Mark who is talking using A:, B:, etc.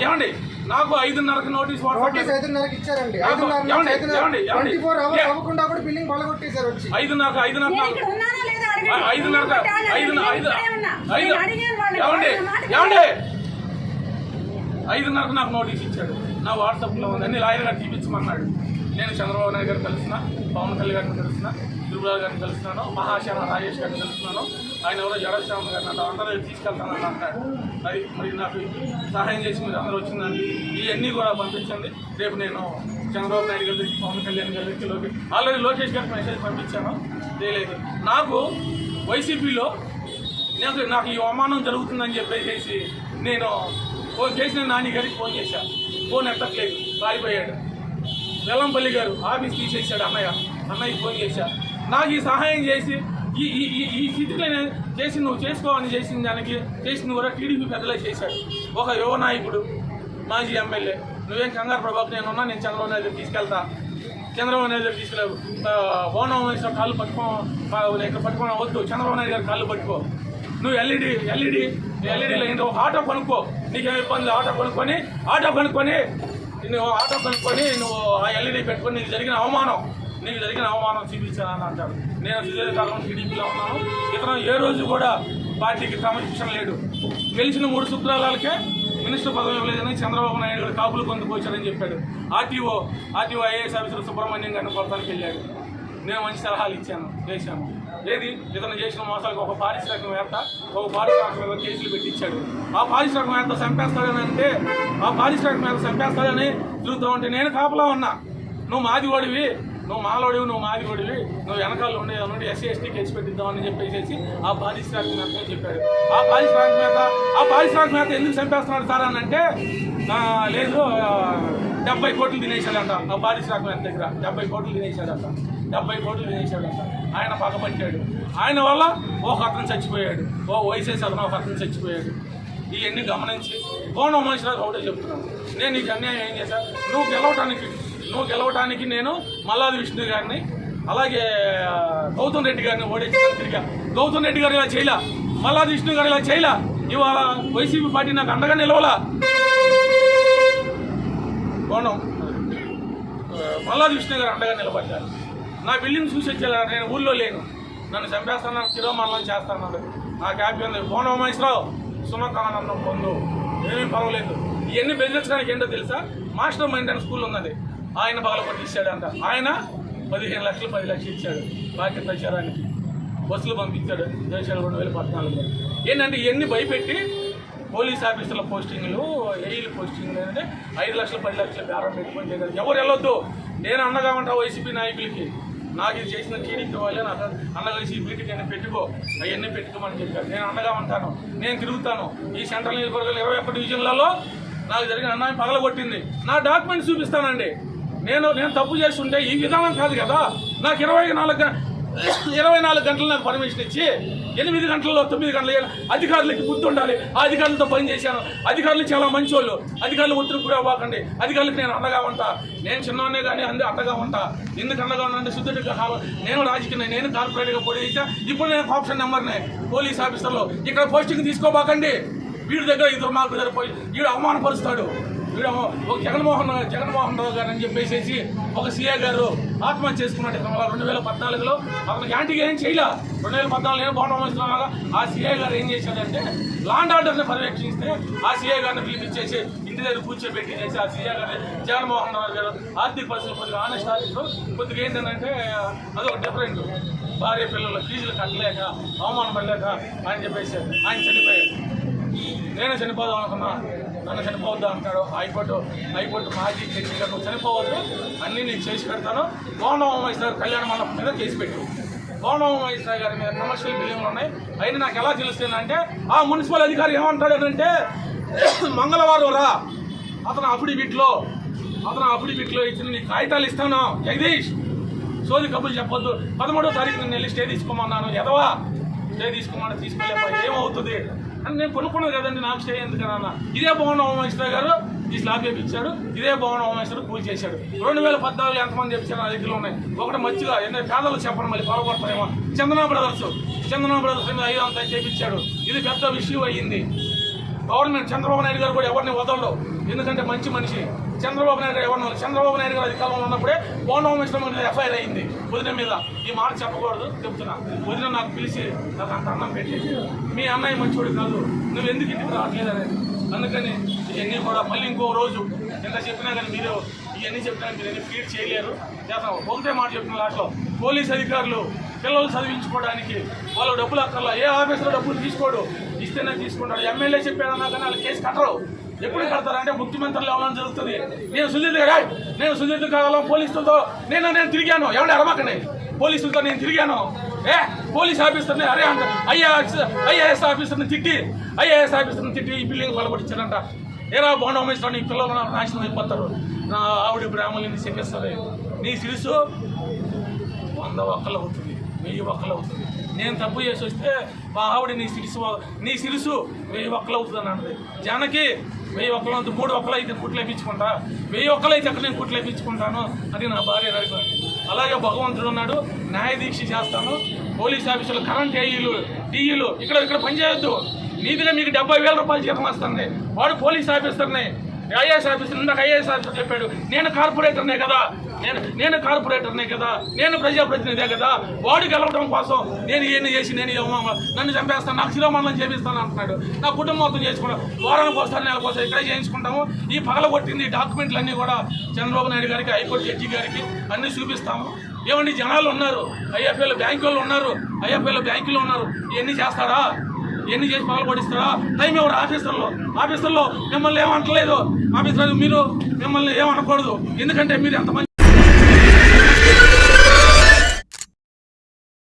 A: ఏమండి నాకు 5:30కి నోటీస్
B: ఇచ్చారండి.
A: 5:30
B: అవ్వకుండా కూడా బిల్లింగ్ పడగొట్టేశారు వచ్చి
A: 5:30కు నాకు నోటీస్ ఇచ్చాడు. నా వాట్సాప్లో ఉంది, అన్ని లాయర్ గారు చూపించమన్నాడు. నేను చంద్రబాబు నాయుడు గారు కలిసిన, పవన్ కళ్యాణ్ గారిని కలిసిన, తిరుమల గారిని కలుస్తున్నాను, మహాశర్మ రాజేష్ గారిని కలుస్తున్నాను, ఆయన ఎవరో జడశ్యామ గారిని అంటే అందరూ తీసుకెళ్తానని అంటాడు. అది మరి నాకు సహాయం చేసి మీరు అందరూ వచ్చిందండి. ఇవన్నీ కూడా పంపించండి. రేపు నేను చంద్రబాబు నాయుడు గారి దగ్గరికి, పవన్ కళ్యాణ్ గారి దగ్గరికి ఆల్రెడీ లోకేష్ గారికి మెసేజ్ పంపించాను. తెలియదు నాకు వైసీపీలో నాకు ఈ అవమానం జరుగుతుందని చెప్పేసి నేను ఫోన్ చేసిన నాని గారికి ఫోన్ చేశాను. ఫోన్ ఎత్తట్లేదు, రాలిపోయాడు. వెల్లంపల్లి గారు ఆఫీస్ తీసేసాడు. అన్నయ్యకి ఫోన్ చేశాను. నాకు ఈ సహాయం చేసి ఈ స్థితిలో నేను చేసి నువ్వు చేసుకోవాలని చేసిన దానికి చేసిన కూడా టీడీపీ పెద్దలే చేశాడు. ఒక యువ నాయకుడు, మాజీ ఎమ్మెల్యే, నువ్వేం కంగారు ప్రభాకు నేనున్నా, నేను చంద్రబాబు నాయుడు తీసుకెళ్తా, చంద్రబాబు నాయుడు గారు తీసుకెళ్ళావు, ఓనం వేసిన కాళ్ళు పట్టుకోవడం వద్దు, చంద్రబాబు నాయుడు గారు కాళ్ళు పట్టుకో, నువ్వు ఎల్ఈడీలో ఏంటో ఆటో కొనుక్కో, నీకేం ఇబ్బంది, ఆటో కొనుక్కొని నువ్వు ఆ ఎల్ఈడీ పెట్టుకొని నీకు జరిగిన అవమానం చూపించానని అంటాడు. నేను సుదీర్ఘకాలం టీడీపీలో ఉన్నాను. ఇతను ఏ రోజు కూడా పార్టీకి క్రమశిక్షణ లేడు. గెలిచిన 3 శుక్రవారాలకే మినిస్టర్ పదవి ఇవ్వలేదని చంద్రబాబు నాయుడు గారు కాపులు పొందుకోవచ్చారని చెప్పాడు. ఆర్టీఓ ఐఏఎస్ ఆఫీసర్ సుబ్రహ్మణ్యం గారిని కొడతానికి వెళ్ళాడు. నేను మంచి సలహాలు చేశాను. ఏది ఇతను చేసిన మోసాలకు ఒక పారిశ్రామికవేత్త కేసులు పెట్టించాడు. ఆ పారిశ్రామికవేత్త చంపేస్తాడని తిరుగుతూ ఉంటే నేను కాపలా ఉన్నా. నువ్వు మాదివాడివి, నువ్వు వెనకాల ఉండి ఎస్సీ ఎస్టీ కేసు పెట్టిద్దామని చెప్పేసి ఆ పారిశ్రామికవేత్త చెప్పాడు. ఆ పారిశ్రామికవేత్త ఎందుకు చంపేస్తున్నాడు సార్ అని అంటే, లేదు 70 కోట్లు తినేశాడంట. ఆ పారిశ్రామికవేత్త దగ్గర 70 కోట్లు తినేశాడంట. ఆయన పగబట్టాడు. ఆయన వల్ల ఒక అతను చచ్చిపోయాడు, వయసేసి అతను ఒక అతను చచ్చిపోయాడు. ఇవన్నీ గమనించి కోణం మనుషులకు ఒకటే చెప్తున్నాను, నేను నీకు అన్యాయం ఏం చేశాను, నువ్వు గెలవటానికి నేను మల్లాది విష్ణు గారిని అలాగే గౌతమ్ రెడ్డి గారిని ఓడించాను. తిరిగా గౌతమ్ రెడ్డి గారు ఇలా చేయలా, మల్లాది విష్ణు గారు ఇలా చేయలా. ఇవాళ వైసీపీ పార్టీ నాకు అండగా నిలవలా. కోణం మల్లాది విష్ణు గారు అండగా నిలబడ్డారు. నా బిల్డింగ్ చూసి వచ్చేలా, నేను ఊళ్ళో లేను, నన్ను చంపేస్తాను, చిరోమరణం చేస్తాను. నాకు హ్యాపీ ఉంది. కోణం మహేశ్వరరావు సునకానందం పొందు, ఏమీ పర్వాలేదు. ఇవన్నీ బెదిరించడానికి ఏంటో తెలుసా, మాస్టర్ మైండ్ అని స్కూల్ ఉన్నది, ఆయన పగలకొట్టి ఇచ్చాడంట. ఆయన 15 లక్షలు 10 లక్షలు ఇచ్చాడు బాధ్యత ప్రచారానికి. బస్సులు పంపించాడు 2014లో. ఏంటంటే ఇవన్నీ భయపెట్టి పోలీస్ ఆఫీసర్ల పోస్టింగ్లు, ఏఈలు పోస్టింగ్లు అంటే 5 లక్షలు 10 లక్షలు బేరం పెట్టుకొని చేయగలరు. ఎవరు వెళ్ళొద్దు. నేను అండగా ఉంటా వైసీపీ నాయకులకి. నాకు ఇది చేసిన టీడీపీ వాళ్ళే నాకు అండగా వైసీపీకి నేను అవన్నీ పెట్టుకోమని చెప్పారు. నేను అండగా ఉంటాను, నేను తిరుగుతాను. ఈ సెంట్రల్ నియోజకవర్గాలు 21 డివిజన్లలో నాకు జరిగిన అన్యాయం పగలగొట్టింది. నా డాక్యుమెంట్స్ చూపిస్తానండి. నేను తప్పు చేస్తుంటే ఈ విధానం కాదు కదా. నాకు 24 గంటలు నాకు పర్మిషన్ ఇచ్చి 8 గంటల్లో 9 గంటలు అధికారులకి బుద్ధి ఉండాలి. ఆ అధికారులతో పని చేశాను. అధికారులు చాలా మంచి వాళ్ళు. అధికారులు ఒత్తిడి కూడా అవ్వకండి. అధికారులకు నేను అండగా ఉంటా. నేను చిన్నవాడినే కానీ అండగా ఉంటా. ఎందుకు అండగా ఉన్నానంటే శుద్ధుడిగా నేను రాజకీయ, నేను కార్పొరేట్గా పోటీ చేశా. ఇప్పుడు నేను ఆప్షన్ నెంబర్నే పోలీస్ ఆఫీసర్లో. ఇక్కడ పోస్టింగ్ తీసుకోబాకండి. వీడి దగ్గర ఇద్దరు మాకు దగ్గర పోయి వీడు అవమానపరుస్తాడు. వీడు జగన్మోహన్ రావు గారు అని చెప్పేసి ఒక సీఏ గారు ఆత్మహత్య చేసుకున్నాడు. 2014లో అతనికి యాంటీగా ఏం చేయలే. 2014 నేను బాగుండగా ఆ సీఏ గారు ఏం చేశాడంటే లాండ్ ఆర్డర్ని పర్యవేక్షిస్తే ఆ సీఏ గారిని పిలిపించేసి ఇంటి దగ్గర కూర్చోబెట్టి చేసి ఆ సీఏ గారిని జగన్మోహన్ రావు గారు ఆర్థిక పరిస్థితులు కొద్దిగా ఆనెస్ట్ ఆఫీసర్ కొద్దిగా ఏంటంటే అదొక డిఫరెంట్. భార్య పిల్లలు ఫీజులు కట్టలేక అవమానం పడలేక ఆయన చెప్పేసి ఆయన చనిపోయాడు. నేను చనిపోదాం అనుకున్నా, నన్ను చనిపోవద్దు అంటాడు. హైకోర్టు మాజీ జడ్జి గారు నువ్వు చనిపోవద్దు, అన్నీ నేను చేసి పెడతాను. కోనరామ మహేశ్వర కళ్యాణ మండపం మీద కేసు పెట్టు. కోనరామ మహేశ్వర గారి మీద కమర్షియల్ బిల్డింగ్లు ఉన్నాయి. అయినా నాకు ఎలా తెలుస్తుందంటే ఆ మున్సిపల్ అధికారి ఏమంటాడంటే, మంగళవారం రా, అతను అఫిడవిట్లో ఇచ్చిన నీ కాగితాలు ఇస్తాను జగదీష్, సోది కబుర్లు చెప్పొద్దు. 13వ తారీఖు నేను వెళ్ళి స్టే తీసుకోమన్నాను. ఎదవా స్టే తీసుకోమని తీసుకెళ్ళే ఏమవుతుంది అని నేను కొనుక్కున్నది కదండి. నాకు స్టే ఎందుకన్నా. ఇదే భవన హోమేశ్వర గారు ఈ స్లాబ్ చేయించాడు. ఇదే భవన హోమేశ్వర కూల్ చేశాడు. 2014 ఎంతమంది చెప్పారు నా దగ్గర ఉన్నాయి. ఒకటి మంచిగా పేదలు చెప్పండి, మళ్ళీ పొరపడతారేమో. చందనా బ్రదర్స్ మీద 500 చేయించాడు. ఇది పెద్ద విషయం అయ్యింది. గవర్నమెంట్ చంద్రబాబు నాయుడు గారు కూడా ఎవరిని వదలరు, ఎందుకంటే మంచి మనిషి. చంద్రబాబు నాయుడు గారు ఎవరిని చంద్రబాబు నాయుడు గారు అధికారంలో ఉన్నప్పుడే బోండమిశ్రం మీద ఎఫ్ఐఆర్ అయింది వదిన మీద. ఈ మాట చెప్పకూడదు, చెప్తున్నా. వదిన నాకు పిలిచి నాకు అంత అన్నం పెట్టేసి మీ అన్నయ్య మంచివాడు కాదు, నువ్వు ఎందుకు ఇంటికి రావట్లేదు అనేది. అందుకని ఇవన్నీ కూడా మళ్ళీ ఇంకో రోజు ఎంత చెప్పినా కానీ మీరు ఇవన్నీ చెప్పినా మీరు అన్ని ఫీడ్ చేయలేరు. చేస్తాం ఒకటే మాట చెప్తున్నా లాస్ట్లో, పోలీస్ అధికారులు పిల్లలు చదివించుకోవడానికి వాళ్ళు డబ్బులు అక్కర్లా, ఏ ఆఫీసులో డబ్బులు తీసుకోడు, ఇస్తేనే తీసుకుంటాడు. ఎమ్మెల్యే చెప్పాడన్నా కానీ వాళ్ళు కేసు కట్టరు. ఎప్పుడు కడతారంటే ముఖ్యమంత్రులు ఎవరైనా జరుగుతుంది. నేను సుధీర్ కావాలం పోలీసులతో నేను తిరిగాను, ఎవరు అరమకనే పోలీసులతో నేను తిరిగాను. పోలీస్ ఆఫీసర్ని అరే అంట ఐఏఎస్ ఆఫీసర్ని తిట్టి ఈ బిల్డింగ్ పలబడిచ్చారంట. ఏరా బోండమిశ్రం నీ పిల్లలు నాశనం అయిపోతారు, నా ఆవిడ బ్రాహ్మణుని చెప్పేస్తారు. నీ శిరుసు 100 ఒక్కలు అవుతుంది, 1000 ఒక్కలు అవుతుంది. నేను తప్పు చేసి వస్తే మా ఆవిడ నీ శిరుసు 1000 ఒక్కలు అవుతుంది అని అన్నది. జానకి 1000 ఒక్కలు అవుతుంది, 3 ఒక్కలు అయితే కుట్లు వేయించుకుంటా, 1000 ఒక్కలు అయితే అక్కడ నేను కుట్లు వేయించుకుంటాను. అది నా భార్య నడిపోయింది. అలాగే భగవంతుడు ఉన్నాడు, న్యాయదీక్ష చేస్తాను. పోలీస్ ఆఫీసులు కరెంట్ ఏఈలు డిఈలు ఇక్కడ పనిచేయొద్దు. నీతిగా మీకు 70,000 రూపాయలు జీతం వస్తుంది. వాడు పోలీస్ ఆఫీసర్ని ఐఏఎస్ ఆఫీసర్, ఇందాక ఐఏఎస్ ఆఫీసర్ చెప్పాడు నేను కార్పొరేటర్నే కదా, నేను కార్పొరేటర్నే కదా, నేను ప్రజాప్రతినిధే కదా. వాడు గెలవడం కోసం నేను ఇవన్నీ చేసి నన్ను చంపేస్తాను, నాకు శిరోమండలం చేపిస్తాను అంటున్నాడు. నా కుటుంబం మొత్తం చేసుకుంటాం, వారానికి వస్తాను, నెలకు వస్తాను, ఇక్కడే చేయించుకుంటాము. ఈ పగలగొట్టింది డాక్యుమెంట్లు అన్నీ కూడా చంద్రబాబు నాయుడు గారికి, హైకోర్టు జడ్జి గారికి అన్నీ చూపిస్తాము. ఏమండి జనాలు ఉన్నారు, ఐఎఫ్ఐలో బ్యాంకుల్లో ఉన్నారు, ఇవన్నీ చేస్తారా? ఎన్ని చేసి పగలగొడిస్తారా? టైం ఎవరు? ఆఫీసర్లో మిమ్మల్ని ఏమంటలేదు. ఆఫీసర్ మీరు మిమ్మల్ని ఏమనకూడదు, ఎందుకంటే మీరు ఎంతమంది